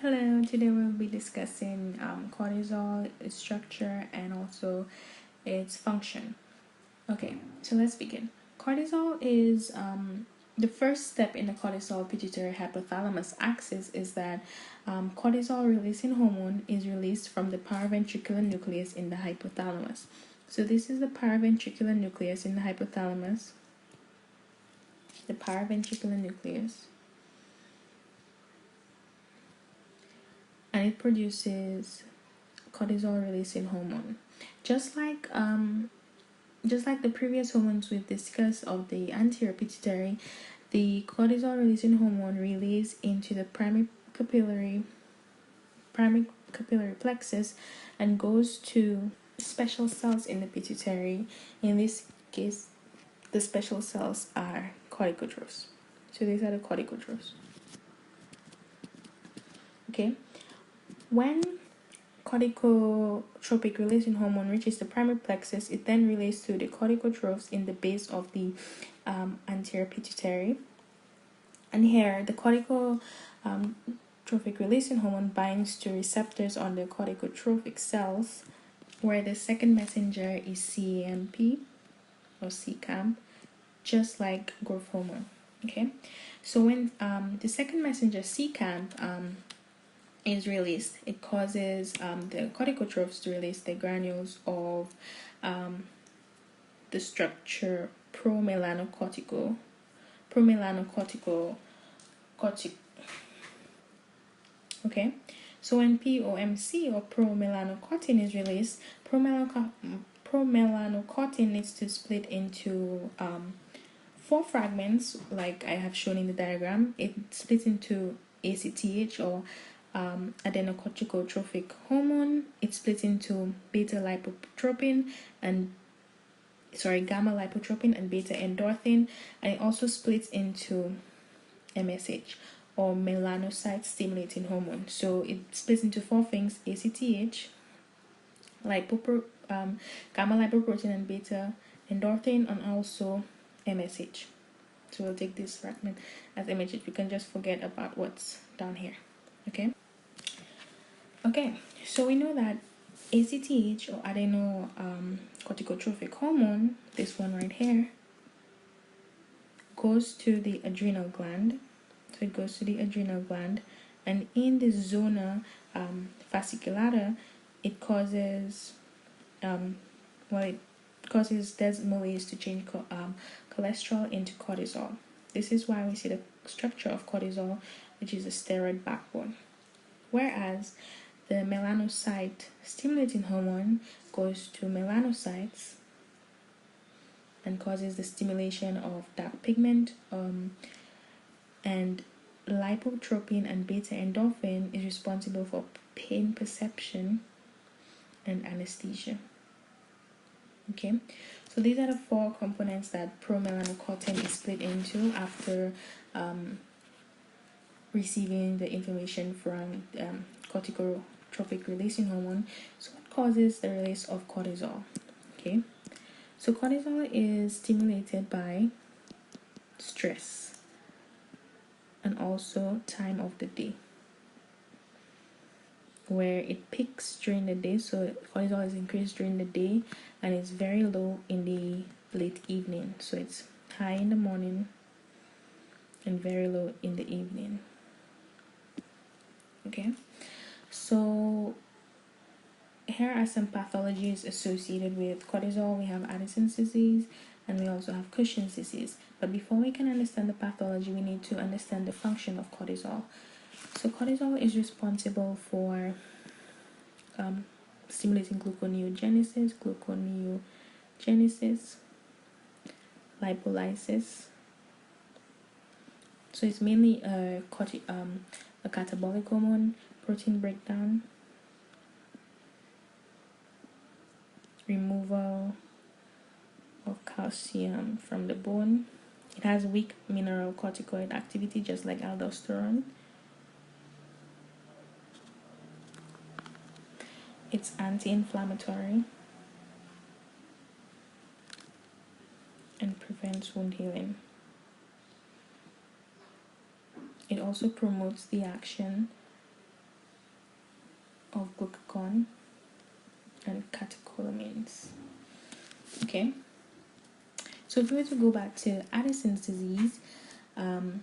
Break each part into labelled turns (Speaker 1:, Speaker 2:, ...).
Speaker 1: Hello, today we'll be discussing cortisol, its structure, and also its function. Okay, so let's begin. Cortisol is the first step in the cortisol pituitary hypothalamus axis is that cortisol releasing hormone is released from the paraventricular nucleus in the hypothalamus. So this is the paraventricular nucleus in the hypothalamus. The paraventricular nucleus. And it produces cortisol releasing hormone. Just like the previous hormones we've discussed of the anterior pituitary, the cortisol releasing hormone released into the primary capillary plexus and goes to special cells in the pituitary. In this case, the special cells are corticotrophs. So these are the corticotrophs. Okay. When corticotropic releasing hormone reaches the primary plexus, it then relates to the corticotrophs in the base of the anterior pituitary. And here, the corticotropic releasing hormone binds to receptors on the corticotrophic cells, where the second messenger is CAMP or CCAMP, just like growth hormone. Okay, so when the second messenger CCAMP is released, it causes the corticotrophs to release the granules of the structure promelanocortical. Okay, so when POMC or promelanocortin is released, promelanocortin needs to split into 4 fragments, like I have shown in the diagram. It splits into ACTH or adenocorticotrophic hormone. It splits into gamma lipotropin and beta endorphin, and it also splits into MSH or melanocyte stimulating hormone. So it splits into 4 things: ACTH, gamma lipoprotein and beta endorphin, and also MSH. So we'll take this fragment as MSH. We can just forget about what's down here. Okay, so we know that ACTH or adenocorticotrophic hormone, this one right here, goes to the adrenal gland. So it goes to the adrenal gland, and in the zona fasciculata, it causes desmolase to change cholesterol into cortisol. This is why we see the structure of cortisol, which is a steroid backbone. Whereas the melanocyte stimulating hormone goes to melanocytes and causes the stimulation of dark pigment, and lipotropin and beta endorphin is responsible for pain perception and anesthesia. Okay, so these are the 4 components that promelanocortin is split into after receiving the information from corticotropic releasing hormone. So what causes the release of cortisol? Okay, so cortisol is stimulated by stress and also time of the day, where it peaks during the day. So cortisol is increased during the day and it's very low in the late evening. So it's high in the morning and very low in the evening. Okay, so here are some pathologies associated with cortisol. We have Addison's disease and we also have Cushing's disease. But before we can understand the pathology, we need to understand the function of cortisol. So cortisol is responsible for stimulating gluconeogenesis, lipolysis. So it's mainly a catabolic hormone, protein breakdown, removal of calcium from the bone. It has weak mineralocorticoid activity, just like aldosterone. It's anti-inflammatory and prevents wound healing. It also promotes the action of glucagon and catecholamines. Okay, so if we were to go back to Addison's disease and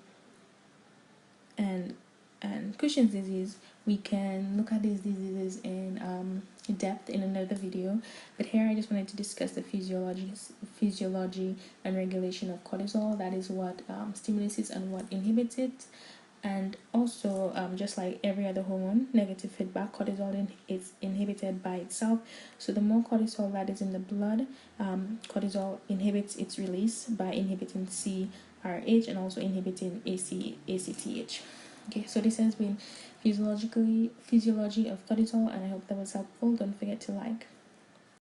Speaker 1: Cushing's disease, we can look at these diseases in depth in another video, but here I just wanted to discuss the physiology and regulation of cortisol. That is what stimulates it and what inhibits it. And also, just like every other hormone, negative feedback, cortisol is inhibited by itself. So the more cortisol that is in the blood, cortisol inhibits its release by inhibiting CRH and also inhibiting ACTH. Okay, so this has been physiology of cortisol, and I hope that was helpful. Don't forget to like,